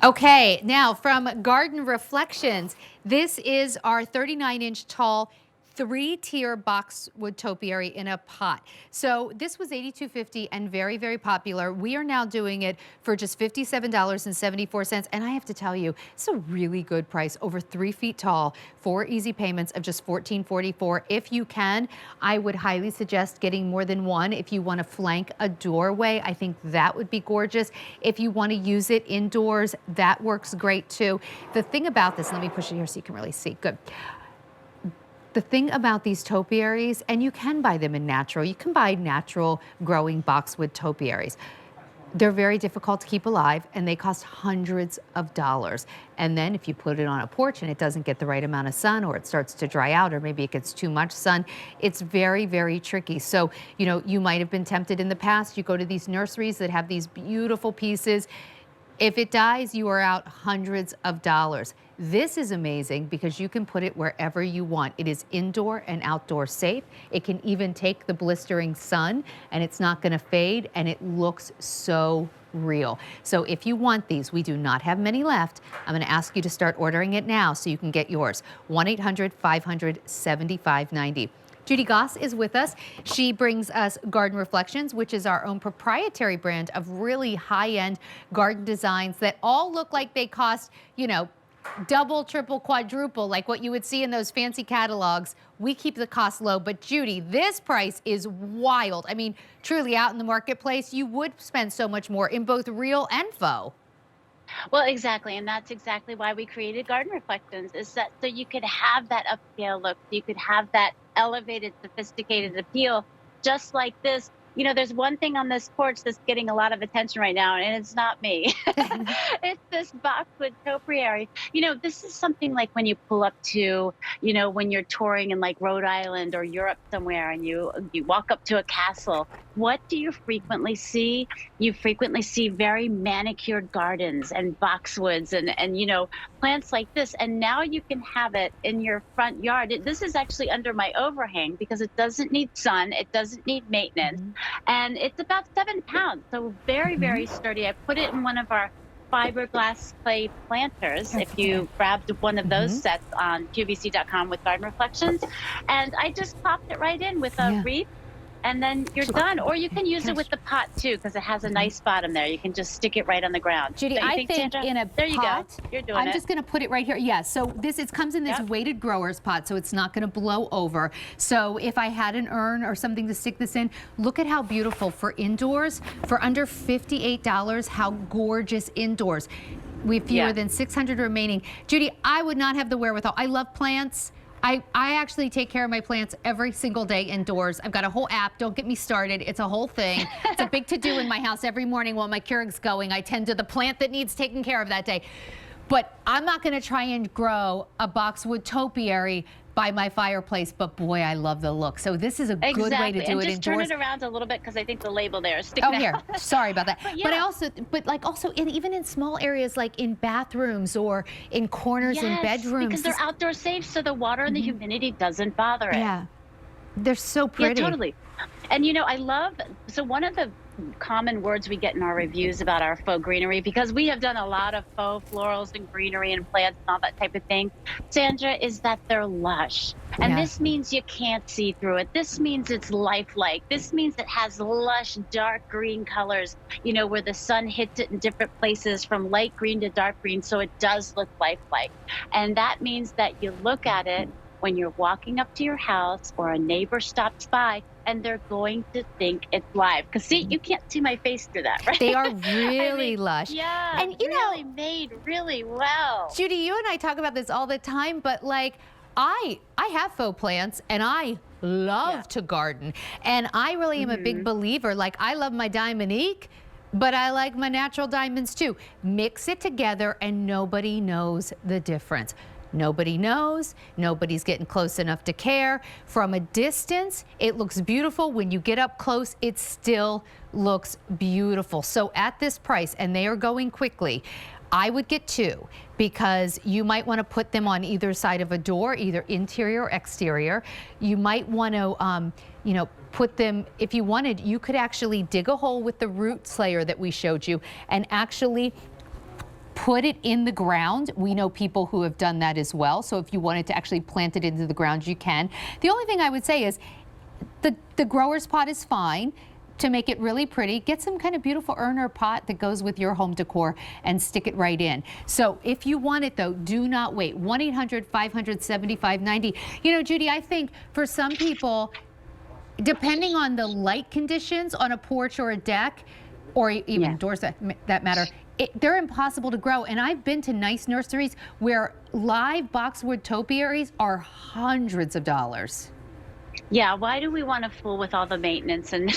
Okay, now from Garden Reflections, this is our 39-inch tall 3-tier boxwood topiary in a pot. So this was $82.50 and very, very popular. We are now doing it for just $57.74. And I have to tell you, it's a really good price, over 3 feet tall, 4 easy payments of just $14.44. If you can, I would highly suggest getting more than one. If you want to flank a doorway, I think that would be gorgeous. If you want to use it indoors, that works great too. The thing about this, let me push it here so you can really see. Good. The thing about these topiaries, and you can buy them in natural, you can buy natural growing boxwood topiaries. They're very difficult to keep alive and they cost hundreds of dollars. And then if you put it on a porch and it doesn't get the right amount of sun, or it starts to dry out, or maybe it gets too much sun, it's very, very tricky. So, you know, you might have been tempted in the past. You go to these nurseries that have these beautiful pieces. If it dies, you are out hundreds of dollars. This is amazing because you can put it wherever you want. It is indoor and outdoor safe. It can even take the blistering sun and it's not going to fade, and it looks so real. So if you want these, we do not have many left. I'm going to ask you to start ordering it now so you can get yours. 1-800-500-7590. Judy Goss is with us. She brings us Garden Reflections, which is our own proprietary brand of really high-end garden designs that all look like they cost, you know, double, triple, quadruple, like what you would see in those fancy catalogs. We keep the cost low, but Judy, this price is wild. I mean, truly out in the marketplace, you would spend so much more in both real and faux. Well, exactly, and that's exactly why we created Garden Reflections, is that so you could have that upscale look, you could have that elevated, sophisticated appeal, just like this. You know, there's one thing on this porch that's getting a lot of attention right now, and it's not me. It's this Boxwood Topiary. You know, this is something like when you pull up to, you know, when you're touring in like Rhode Island or Europe somewhere, and you walk up to a castle. What do you frequently see? You frequently see very manicured gardens and boxwoods and you know, plants like this. And now you can have it in your front yard. This is actually under my overhang because it doesn't need sun. It doesn't need maintenance. And it's about 7 pounds. So very, very sturdy. I put it in one of our fiberglass clay planters. If you grabbed one of those sets on QVC.com with Garden Reflections. And I just popped it right in with a wreath. And then you're done. Or you can use it with the pot too, because it has a nice bottom there. You can just stick it right on the ground. Judy, I think Sandra? In a there you pot, go. You're doing it. I'm just going to put it right here. Yeah, so this comes in this weighted grower's pot, so it's not going to blow over. So if I had an urn or something to stick this in, look at how beautiful for indoors. For under $58, how gorgeous indoors. We have fewer than 600 remaining. Judy, I would not have the wherewithal. I love plants. I actually take care of my plants every single day indoors. I've got a whole app. Don't get me started. It's a whole thing. It's a big to-do in my house every morning while my Keurig's going. I tend to the plant that needs taken care of that day. But I'm not going to try and grow a boxwood topiary by my fireplace, but boy, I love the look. So this is a good way to do it indoors. Just turn it around a little bit because I think the label there is sticking out. Here, sorry about that. But also, even in small areas like in bathrooms or in corners in bedrooms. Because they're outdoor safe, so the water and the humidity doesn't bother it. Yeah, they're so pretty. Yeah, totally. And you know, I love, so one of the common words we get in our reviews about our faux greenery, because we have done a lot of faux florals and greenery and plants and all that type of thing, Sandra, is that they're lush. And this means you can't see through it. This means it's lifelike. This means it has lush, dark green colors, you know, where the sun hits it in different places from light green to dark green, so it does look lifelike. And that means that you look at it when you're walking up to your house or a neighbor stops by, and they're going to think it's live. Because see, you can't see my face through that, right? They are really lush. Yeah, and you really know, made really well. Judy, you and I talk about this all the time, but like, I have faux plants and I love to garden. And I really am a big believer. Like, I love my Diamonique, but I like my natural diamonds too. Mix it together and nobody knows the difference. Nobody knows. Nobody's getting close enough to care. From a distance, it looks beautiful. When you get up close, it still looks beautiful. So at this price, and they are going quickly, I would get 2 because you might want to put them on either side of a door, either interior or exterior. You might want to, you know, put them, if you wanted, you could actually dig a hole with the root slayer that we showed you and actually put it in the ground. We know people who have done that as well. So if you wanted to actually plant it into the ground, you can. The only thing I would say is the grower's pot is fine. To make it really pretty, get some kind of beautiful urn or pot that goes with your home decor and stick it right in. So if you want it though, do not wait. 1-800-500-7590. You know, Judy, I think for some people, depending on the light conditions on a porch or a deck, or even doors that matter, they're impossible to grow. And I've been to nice nurseries where live boxwood topiaries are hundreds of dollars. Yeah, why do we want to fool with all the maintenance and,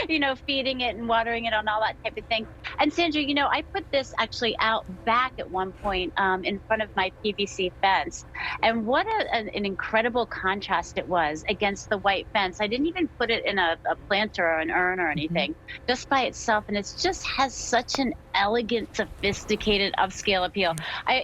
you know, feeding it and watering it and all that type of thing? And Sandra, you know, I put this actually out back at one point in front of my PVC fence. And what an incredible contrast it was against the white fence. I didn't even put it in a planter or an urn or anything, just by itself. And it just has such an elegant, sophisticated, upscale appeal.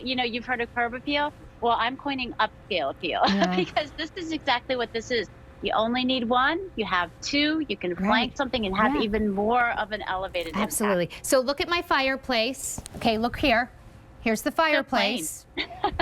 You know, you've heard of curb appeal? Well, I'm coining upscale appeal because this is exactly what this is. You only need one, you have two, you can flank something and have even more of an elevated Absolutely. impact. So look at my fireplace. Okay, look here. Here's the fireplace.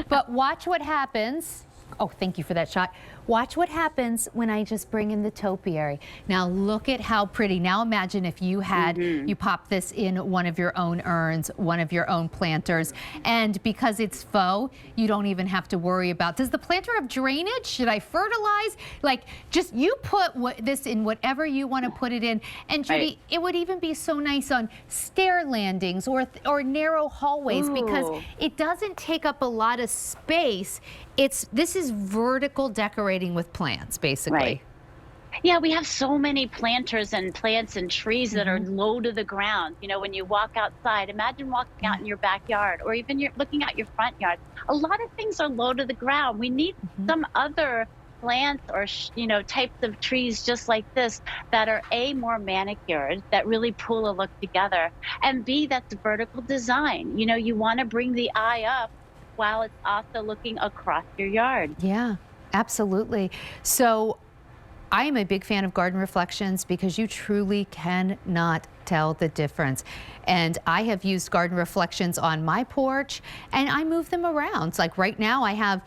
But watch what happens. Oh, thank you for that shot. Watch what happens when I just bring in the topiary. Now look at how pretty. Now imagine if you had, you pop this in one of your own urns, one of your own planters, and because it's faux, you don't even have to worry about, does the planter have drainage? Should I fertilize? Like, just you put this in whatever you want to put it in. And Judy, it would even be so nice on stair landings or narrow hallways because it doesn't take up a lot of space. This is vertical decorating with plants, basically. Yeah, we have so many planters and plants and trees that are low to the ground. You know, when you walk outside, imagine walking out in your backyard or even you're looking at your front yard. A lot of things are low to the ground. We need some other plants or, you know, types of trees just like this that are A, more manicured, that really pull a look together, and B, that's vertical design. You know, you want to bring the eye up while it's also looking across your yard. Yeah, absolutely. So I am a big fan of Garden Reflections because you truly cannot tell the difference. And I have used Garden Reflections on my porch and I move them around. Like right now I have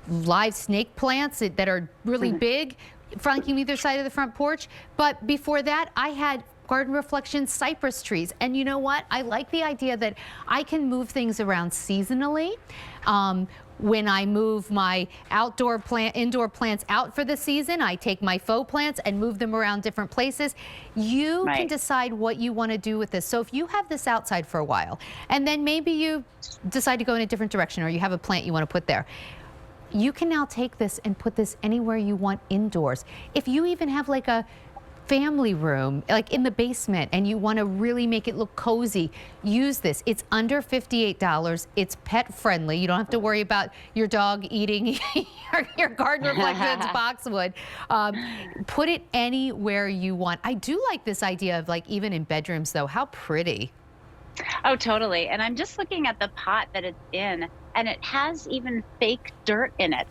live snake plants that are really big, flanking either side of the front porch. But before that, I had Garden Reflections cypress trees. And you know what? I like the idea that I can move things around seasonally. When I move my indoor plants out for the season, I take my faux plants and move them around different places. You can decide what you want to do with this. So if you have this outside for a while, and then maybe you decide to go in a different direction or you have a plant you want to put there, you can now take this and put this anywhere you want indoors. If you even have like a family room, like in the basement, and you want to really make it look cozy, use this. It's under $58. It's pet friendly. You don't have to worry about your dog eating your Garden Reflections boxwood. Put it anywhere you want. I do like this idea of like even in bedrooms though. How pretty. Oh, totally. And I'm just looking at the pot that it's in, and it has even fake dirt in it.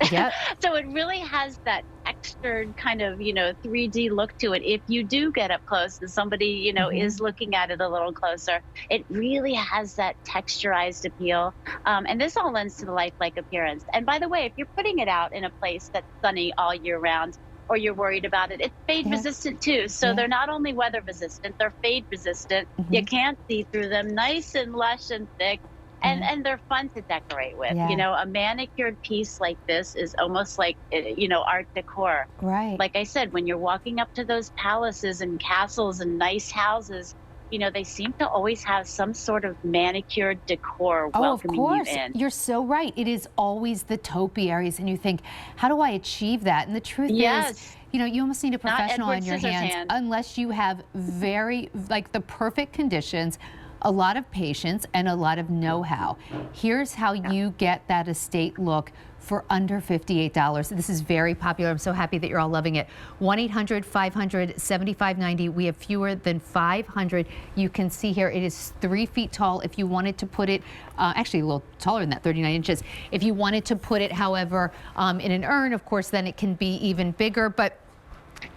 So it really has that textured kind of, you know, 3D look to it. If you do get up close and somebody, you know, is looking at it a little closer, it really has that texturized appeal. And this all lends to the lifelike appearance. And by the way, if you're putting it out in a place that's sunny all year round, or you're worried about it, it's fade resistant too. So they're not only weather resistant, they're fade resistant. You can't see through them, nice and lush and thick. And they're fun to decorate with. You know, a manicured piece like this is almost like, you know, art decor. Like I said, when you're walking up to those palaces and castles and nice houses, you know, they seem to always have some sort of manicured decor welcoming you in. You're so right. It is always the topiaries, and you think, how do I achieve that? And the truth is, you know, you almost need a professional on your hands unless you have like the perfect conditions, a lot of patience, and a lot of know-how. Here's how you get that estate look for under $58. This is very popular. I'm so happy that you're all loving it. 1-800-500-7590. We have fewer than 500. You can see here it is 3 feet tall. If you wanted to put it, actually a little taller than that, 39 inches. If you wanted to put it, however, in an urn, of course, then it can be even bigger. But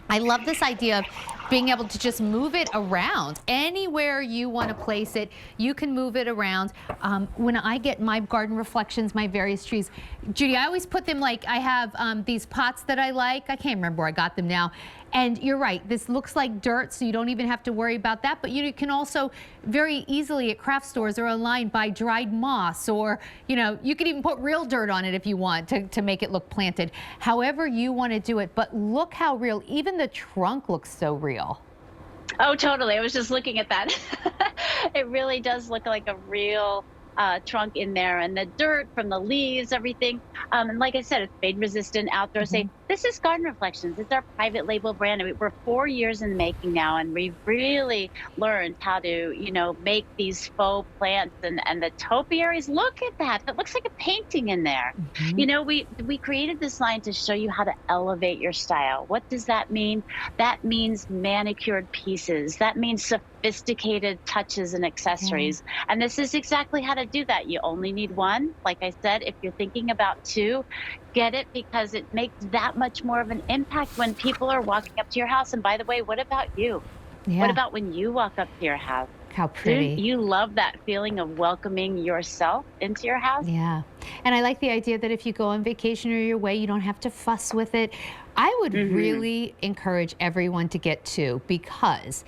I love this idea of being able to just move it around. Anywhere you want to place it, you can move it around. When I get my garden reflections, my various trees, Judy, I always put them like, I have these pots that I like. I can't remember where I got them now. And you're right, this looks like dirt, so you don't even have to worry about that. But you can also very easily at craft stores or online buy dried moss, or you could even put real dirt on it if you want to make it look planted. However you want to do it, but look how real, even the trunk looks so real. Oh, totally. I was just looking at that. It really does look like a real trunk in there, and the dirt from the leaves, everything. And like I said, it's fade resistant, outdoor safe. This is Garden Reflections. It's our private label brand. I mean, we're 4 years in the making now, and we've really learned how to, make these faux plants and the topiaries. Look at that. That looks like a painting in there. We created this line to show you how to elevate your style. What does that mean? That means manicured pieces. That means sophisticated touches and accessories. And this is exactly how to do that. You only need one. Like I said, if you're thinking about two, get it, because it makes that much more of an impact when people are walking up to your house. And by the way, what about you? What about when you walk up to your house? How pretty. You love that feeling of welcoming yourself into your house? Yeah. And I like the idea that if you go on vacation or your way, you don't have to fuss with it. I would really encourage everyone to get two, because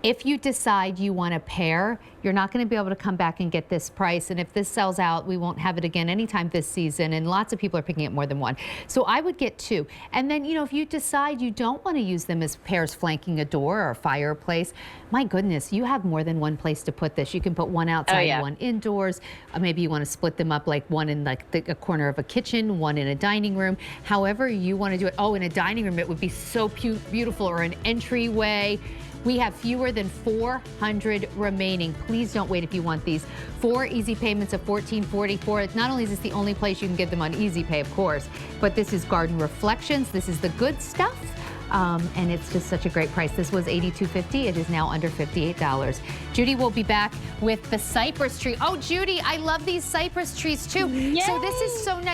if you decide you want a pair, you're not going to be able to come back and get this price. And if this sells out, we won't have it again anytime this season. And lots of people are picking up more than one. So I would get two. And then, if you decide you don't want to use them as pairs flanking a door or a fireplace, my goodness, you have more than one place to put this. You can put one outside, one indoors. Maybe you want to split them up, like one in like a corner of a kitchen, one in a dining room. However you want to do it. Oh, in a dining room, it would be so beautiful, or an entryway. We have fewer than 400 remaining. Please don't wait if you want these. 4 easy payments of $14.44. Not only is this the only place you can get them on Easy Pay, of course, but this is Garden Reflections. This is the good stuff. And it's just such a great price. This was $82.50. It is now under $58. Judy will be back with the cypress tree. Oh, Judy, I love these cypress trees too. Yay! So this is so nice.